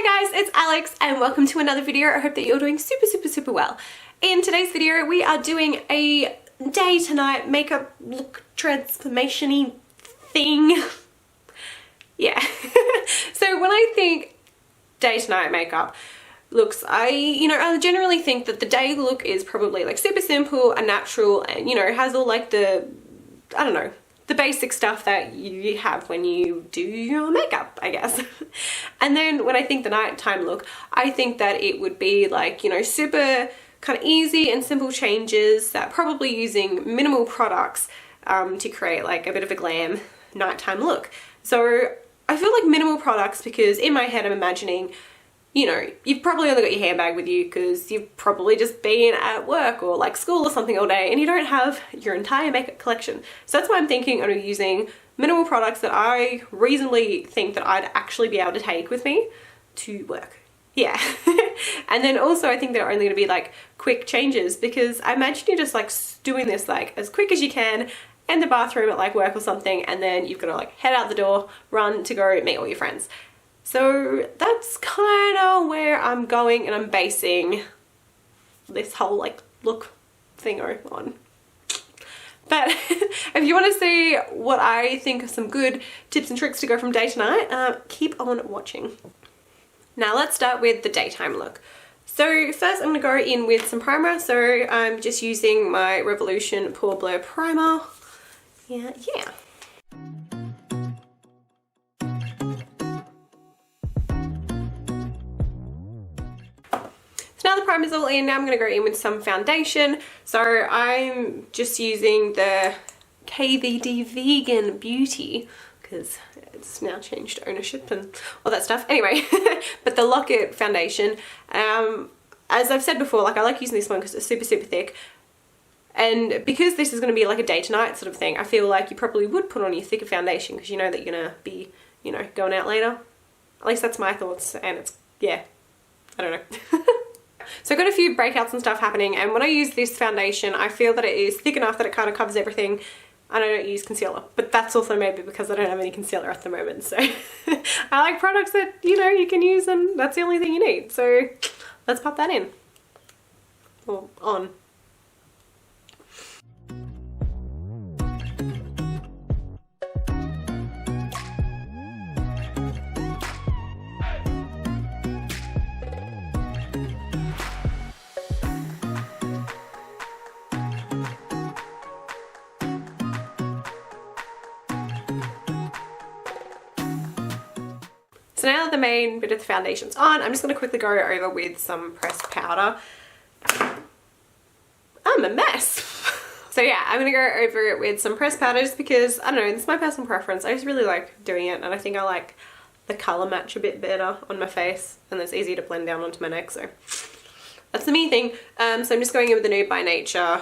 Hi guys, it's Alex and welcome to another video. I hope that you're doing super well. In today's video, we are doing a day to night makeup look transformation-y thing. Yeah. So when I think day to night makeup looks, I generally think that the day look is probably like super simple and natural and, has all like the, I don't know, the basic stuff that you have when you do your makeup, I guess. And then when I think the nighttime look, I think that it would be like, super kind of easy and simple changes that probably using minimal products to create like a bit of a glam nighttime look. So I feel like minimal products because in my head I'm imagining, you've probably only got your handbag with you because you've probably just been at work or like school or something all day and you don't have your entire makeup collection. So that's why I'm thinking of using minimal products that I reasonably think that I'd actually be able to take with me to work. Yeah. And then also I think they're only going to be like quick changes because I imagine you're just like doing this like as quick as you can in the bathroom at like work or something, and then you've got to like head out the door, run to go meet all your friends. So that's kind of where I'm going and I'm basing this whole like look thing on. But if you want to see what I think are some good tips and tricks to go from day to night, keep on watching. Now let's start with the daytime look. So first I'm going to go in with some primer. So I'm just using my Revolution Pore Blur Primer. Yeah. So now the primer's all in, now I'm going to go in with some foundation. So I'm just using the KVD Vegan Beauty because it's now changed ownership and all that stuff. Anyway, but the Pluck It foundation, as I've said before, like I like using this one because it's super thick. And because this is going to be like a day to night sort of thing, I feel like you probably would put on your thicker foundation because you know that you're going to be, going out later. At least that's my thoughts, and it's, yeah, I don't know. So I've got a few breakouts and stuff happening, and when I use this foundation, I feel that it is thick enough that it kind of covers everything, and I don't use concealer. But that's also maybe because I don't have any concealer at the moment, so I like products that, you can use and that's the only thing you need. So let's pop that in. Or on. So now that the main bit of the foundation's on, I'm just going to quickly go over with some pressed powder. I'm a mess. So yeah, I'm going to go over it with some pressed powder just because, I don't know, it's my personal preference. I just really like doing it, and I think I like the colour match a bit better on my face, and it's easy to blend down onto my neck, so that's the main thing. So I'm just going in with the Nude by Nature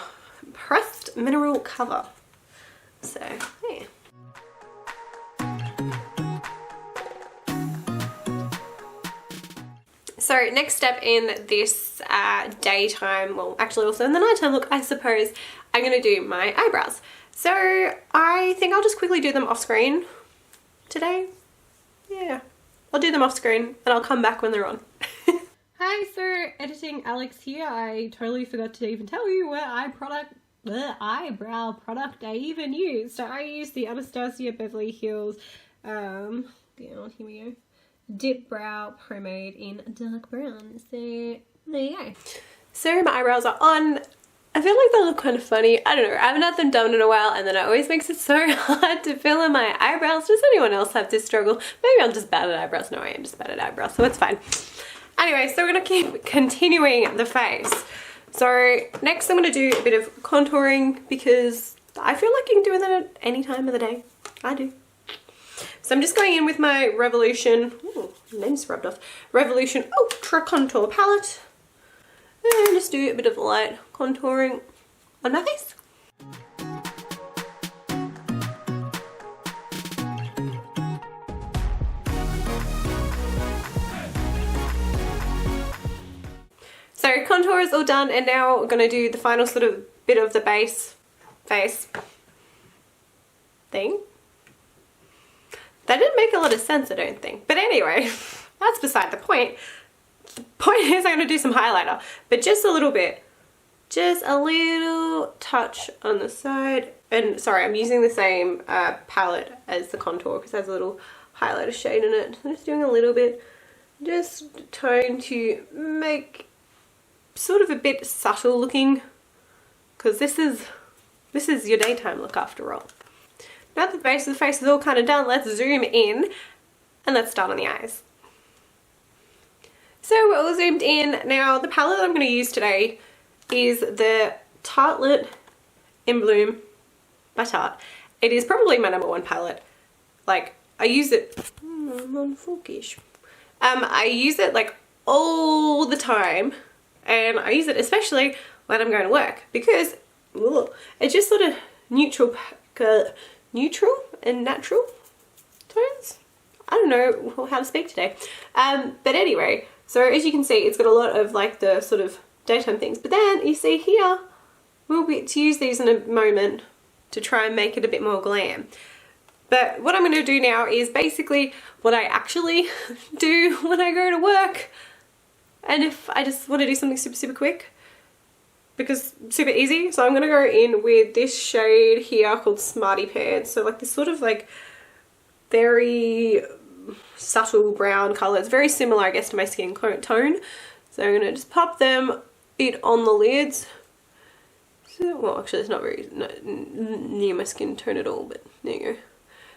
Pressed Mineral Cover. So, yeah. So next step in this daytime, well actually also in the nighttime look, I suppose, I'm going to do my eyebrows. So I think I'll just quickly do them off screen today. Yeah, I'll do them off screen and I'll come back when they're on. Hi, so editing Alex here. I totally forgot to even tell you what eyebrow product I even use. So I use the Anastasia Beverly Hills, here we go. Dip Brow Pomade in dark brown. So there you go. So my eyebrows are on. I feel like they look kind of funny. I don't know. I haven't had them done in a while, and then it always makes it so hard to fill in my eyebrows. Does anyone else have this struggle? Maybe I'm just bad at eyebrows. No, I am just bad at eyebrows, so it's fine. Anyway, so we're gonna keep continuing the face. So next I'm gonna do a bit of contouring because I feel like you can do that at any time of the day. I do. So I'm just going in with my Revolution, name's rubbed off, Revolution Ultra Contour Palette, and just do a bit of light contouring on my face. So contour is all done, and now we're going to do the final sort of bit of the base face thing. That didn't make a lot of sense, I don't think. But anyway, that's beside the point. The point is I'm going to do some highlighter, but just a little bit. Just a little touch on the side. And sorry, I'm using the same palette as the contour because it has a little highlighter shade in it. I'm just doing a little bit, just trying to make sort of a bit subtle looking, because this is your daytime look after all. Now that the base of the face is all kind of done, let's zoom in and let's start on the eyes. So we're all zoomed in. Now the palette that I'm going to use today is the Tartelette in Bloom by Tarte. It is probably my #1 palette. Like, I use it, I'm on focus. I use it like all the time, and I use it especially when I'm going to work because it's just sort of neutral and natural tones. I don't know how to speak today. But anyway, so as you can see, it's got a lot of like the sort of daytime things, but then you see here, we'll get to use these in a moment to try and make it a bit more glam. But what I'm going to do now is basically what I actually do when I go to work, and if I just want to do something super quick, because super easy. So I'm going to go in with this shade here called Smarty Pants. So like this sort of like very subtle brown colour. It's very similar, I guess, to my skin tone. So I'm going to just pop them it on the lids. So, well, actually it's not very near my skin tone at all, but there you go.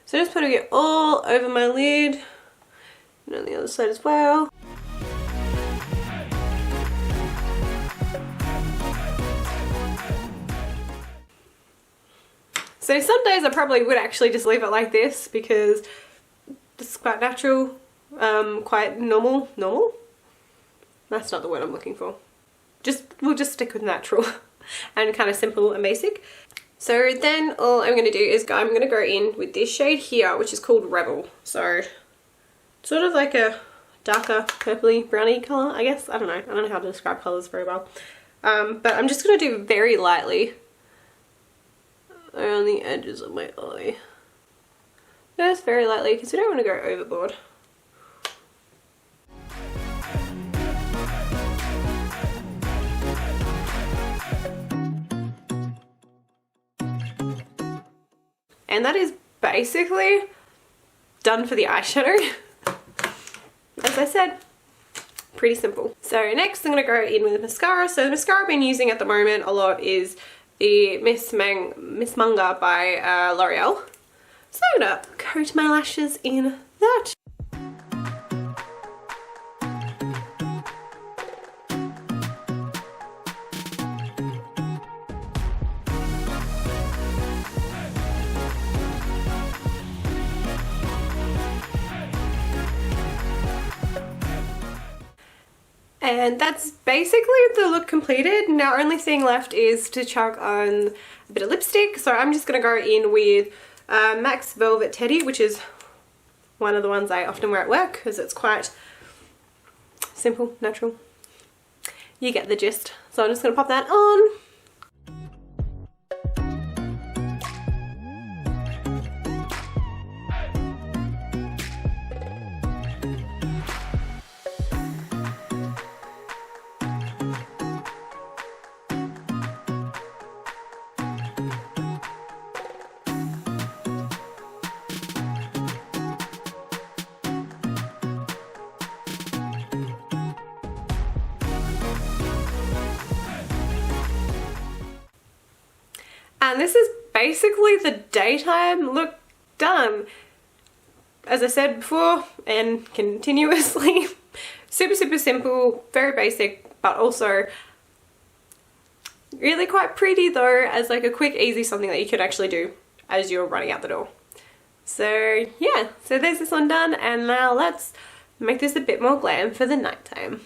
So just putting it all over my lid and on the other side as well. So some days I probably would actually just leave it like this because it's quite natural, quite normal. That's not the word I'm looking for. We'll just stick with natural and kind of simple and basic. So then all I'm going to do is I'm going to go in with this shade here, which is called Rebel. So sort of like a darker purpley browny colour, I guess. I don't know how to describe colours very well. But I'm just going to do very lightly around the edges of my eye. Just very lightly because we don't want to go overboard. And that is basically done for the eyeshadow. As I said, pretty simple. So next I'm going to go in with mascara. So the mascara I've been using at the moment a lot is the Miss Manga by L'Oreal. So I'm going to coat my lashes in that. And that's basically the look completed. Now only thing left is to chuck on a bit of lipstick. So I'm just going to go in with MAC's Velvet Teddy, which is one of the ones I often wear at work because it's quite simple, natural. You get the gist. So I'm just going to pop that on. And this is basically the daytime look done. As I said before and continuously, super simple, very basic, but also really quite pretty though, as like a quick easy something that you could actually do as you're running out the door. So yeah, so there's this one done, and now let's make this a bit more glam for the nighttime.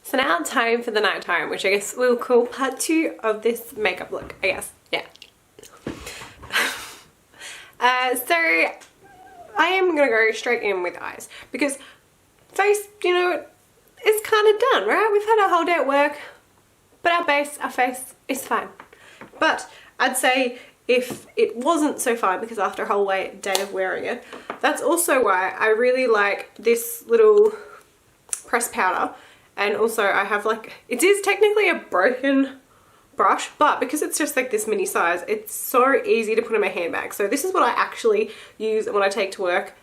So now time for the nighttime, which I guess we'll call part 2 of this makeup look, I guess. Yeah. So I am gonna go straight in with eyes because face, you know, it's kind of done, right? We've had our whole day at work, but our face is fine. But I'd say if it wasn't so fine, because after a whole day of wearing it, that's also why I really like this little pressed powder, and also I have like, it is technically a broken brush, but because it's just like this mini size, it's so easy to put in my handbag. So this is what I actually use when I take to work.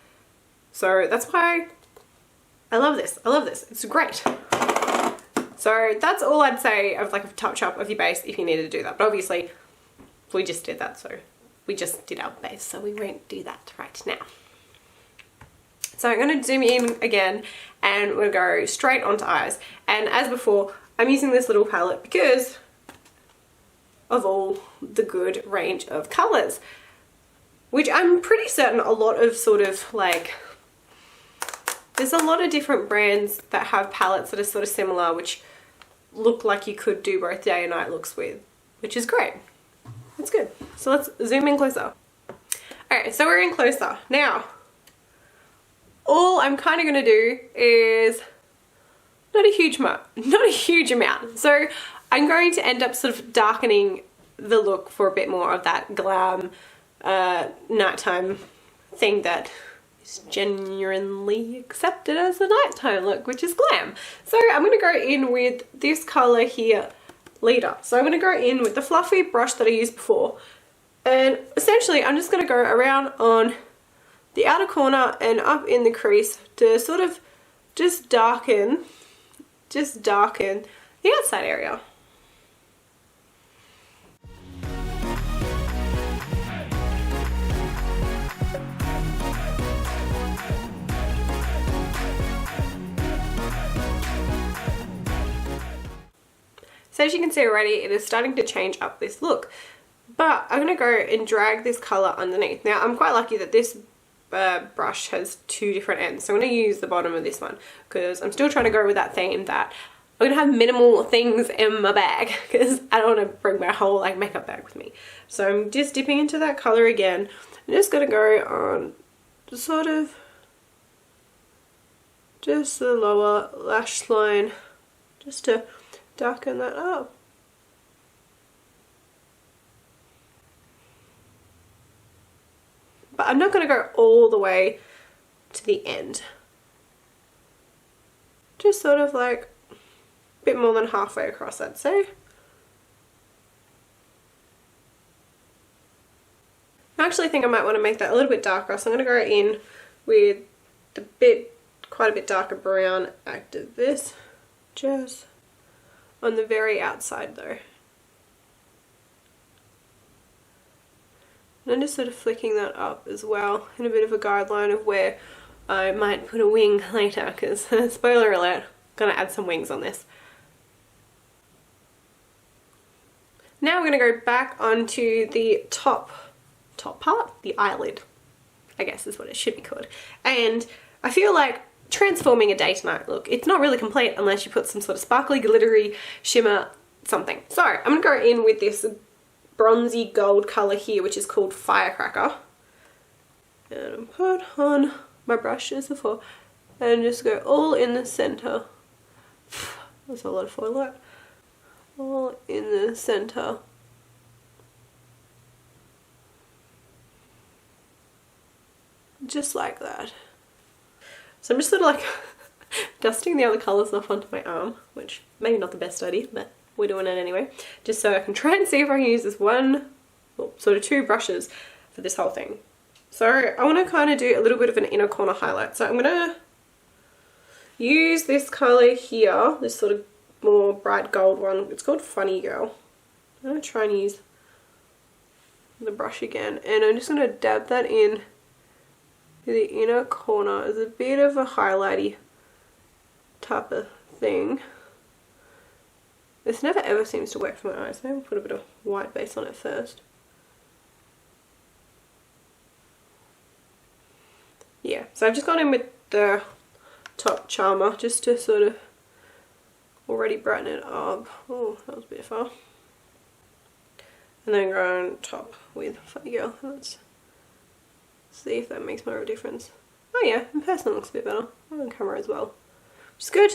So that's why I love this. I love this. It's great. So that's all I'd say of like a touch up of your base if you needed to do that. But obviously we just did that, so we just did our base, so we won't do that right now. So I'm going to zoom in again and we'll go straight onto eyes. And as before, I'm using this little palette because of all the good range of colours, which I'm pretty certain a lot of sort of like, there's a lot of different brands that have palettes that are sort of similar, which look like you could do both day and night looks with, which is great. It's good. So let's zoom in closer. Alright, so we're in closer. Now, all I'm kind of going to do is not a huge amount. So I'm going to end up sort of darkening the look for a bit more of that glam nighttime thing that is genuinely accepted as a nighttime look, which is glam. So I'm going to go in with this color here, Leader. So I'm going to go in with the fluffy brush that I used before, and essentially I'm just going to go around on the outer corner and up in the crease to sort of just darken the outside area. So as you can see already, it is starting to change up this look. But I'm going to go and drag this colour underneath. Now I'm quite lucky that this brush has two different ends. So I'm going to use the bottom of this one because I'm still trying to go with that theme that I'm going to have minimal things in my bag because I don't want to bring my whole like makeup bag with me. So I'm just dipping into that colour again. I'm just going to go on sort of just the lower lash line just to darken that up. But I'm not going to go all the way to the end. Just sort of like a bit more than halfway across, I'd say. I actually think I might want to make that a little bit darker, so I'm going to go in with quite a bit darker brown Active this, just on the very outside though. And I'm just sort of flicking that up as well in a bit of a guideline of where I might put a wing later, because spoiler alert, I'm going to add some wings on this. Now we're going to go back onto the top part, the eyelid, I guess is what it should be called. And I feel like transforming a day to night look, it's not really complete unless you put some sort of sparkly, glittery, shimmer, something. So I'm going to go in with this bronzy gold colour here, which is called Firecracker. And put on my brush as before and just go all in the centre. That's a lot of foil art. All in the centre. Just like that. So I'm just sort of like dusting the other colours off onto my arm, which maybe not the best idea, but we're doing it anyway, just so I can try and see if I can use this one, well, sort of two brushes for this whole thing. So I want to kind of do a little bit of an inner corner highlight. So I'm going to use this colour here, this sort of more bright gold one. It's called Funny Girl. I'm going to try and use the brush again, and I'm just going to dab that in to the inner corner as a bit of a highlighty type of thing. This never ever seems to work for my eyes. Maybe I'll put a bit of white base on it first. Yeah, so I've just gone in with the top charmer just to sort of already brighten it up. Oh, that was a bit far. And then go on top with Funny Girl. Let's see if that makes more of a difference. Oh yeah, in person it looks a bit better. On camera as well. Which is good.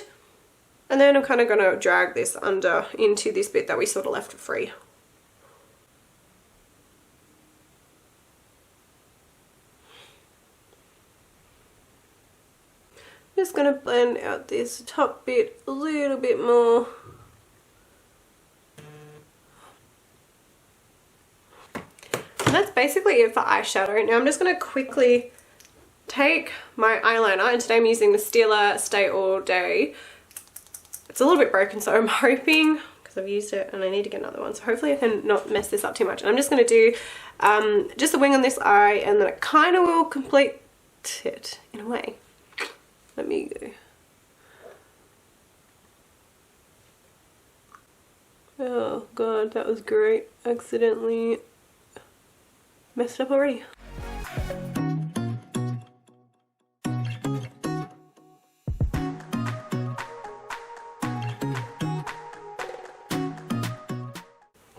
And then I'm kind of going to drag this under into this bit that we sort of left free. Just just going to blend out this top bit a little bit more. And that's basically it for eyeshadow. Now I'm just going to quickly take my eyeliner, and today I'm using the Stila Stay All Day. It's a little bit broken, so I'm hoping, because I've used it and I need to get another one, so hopefully I can not mess this up too much. And I'm just going to do just a wing on this eye, and then it kind of will complete it in a way. Let me go. Oh god, that was great. Accidentally messed up already.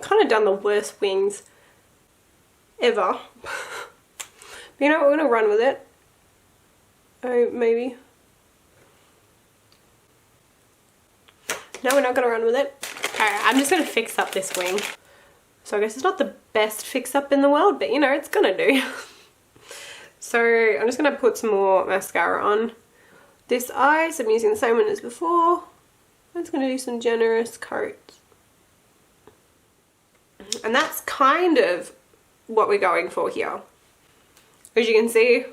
Kind of done the worst wings ever. But you know what, we're gonna run with it. Oh, maybe. No, we're not gonna run with it. Okay, I'm just gonna fix up this wing. So I guess it's not the best fix up in the world, but you know, it's gonna do. So I'm just gonna put some more mascara on this eye. So I'm using the same one as before. I'm just gonna do some generous coats. And that's kind of what we're going for here. As you can see,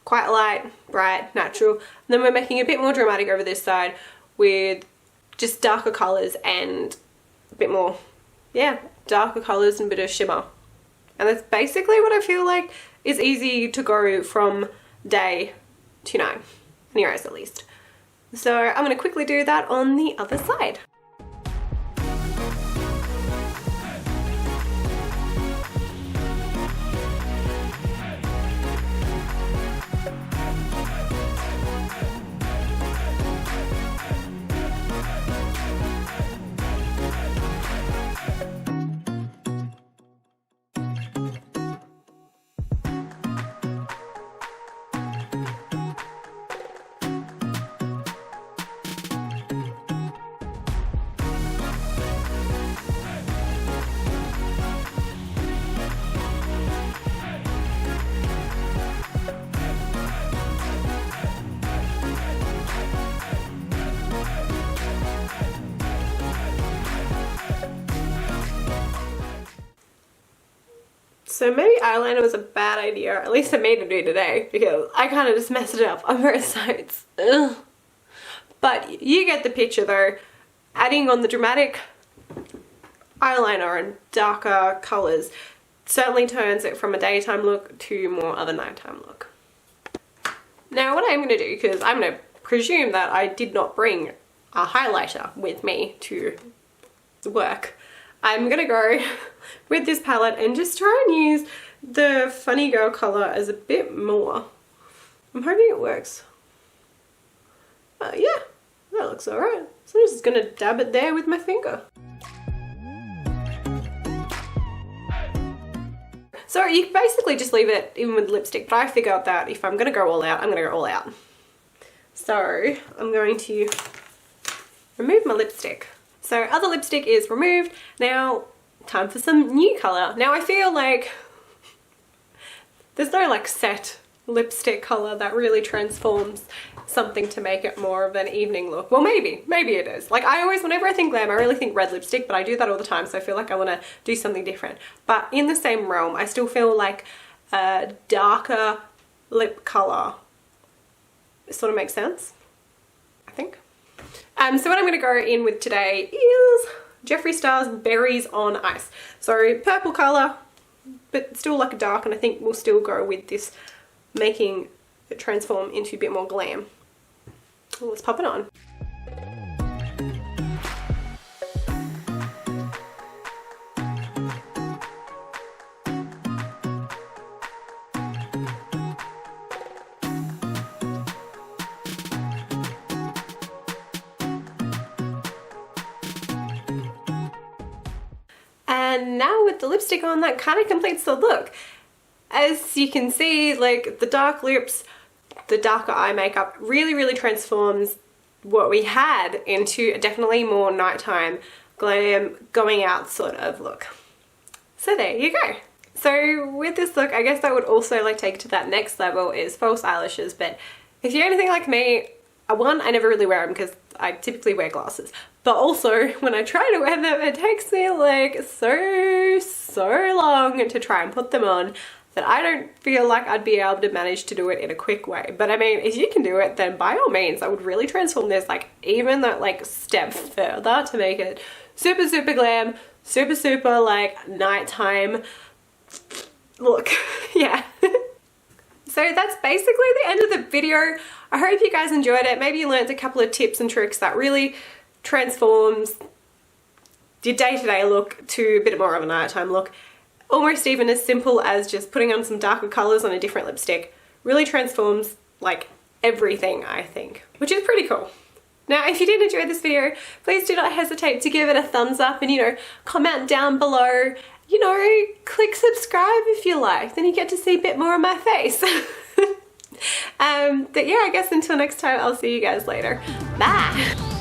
quite light, bright, natural. And then we're making it a bit more dramatic over this side with just darker colours and a bit more, yeah, darker colours and a bit of shimmer. And that's basically what I feel like is easy to go from day to night, in your eyes at least. So I'm going to quickly do that on the other side. So maybe eyeliner was a bad idea, at least I made it do today, because I kind of just messed it up on both sides. Ugh. But you get the picture though. Adding on the dramatic eyeliner and darker colours certainly turns it from a daytime look to more of a nighttime look. Now what I'm going to do, because I'm going to presume that I did not bring a highlighter with me to work, I'm going to go with this palette and just try and use the Funny Girl colour as a bit more. I'm hoping it works. Yeah, that looks alright. So I'm just going to dab it there with my finger. So you can basically just leave it even with lipstick, but I figured that if I'm going to go all out, I'm going to go all out. So I'm going to remove my lipstick. So other lipstick is removed. Now time for some new colour. Now I feel like there's no like set lipstick colour that really transforms something to make it more of an evening look. Well, maybe it is. Like I always, whenever I think glam, I really think red lipstick, but I do that all the time, so I feel like I want to do something different. But in the same realm, I still feel like a darker lip colour sort of makes sense, I think. So what I'm going to go in with today is Jeffree Star's Berries on Ice. So purple colour, but still like a dark, and I think we'll still go with this, making it transform into a bit more glam. Well, let's pop it on. And now with the lipstick on, that kind of completes the look. As you can see, like the dark lips, the darker eye makeup really transforms what we had into a definitely more nighttime glam, going out sort of look. So there you go. So with this look, I guess that would also like take it to that next level is false eyelashes, but If you're anything like me, one, I never really wear them because I typically wear glasses. But also, when I try to wear them, it takes me like so long to try and put them on that I don't feel like I'd be able to manage to do it in a quick way. But I mean, if you can do it, then by all means, I would really transform this like even that like step further to make it super, super glam, super, super like nighttime look. Yeah. So that's basically the end of the video. I hope you guys enjoyed it. Maybe you learned a couple of tips and tricks that really transforms your day-to-day look to a bit more of a nighttime look. Almost even as simple as just putting on some darker colors on a different lipstick really transforms like everything, I think, which is pretty cool. Now, if you did enjoy this video, please do not hesitate to give it a thumbs up and, you know, comment down below, you know, click subscribe if you like, then you get to see a bit more of my face. But yeah, I guess until next time, I'll see you guys later. Bye.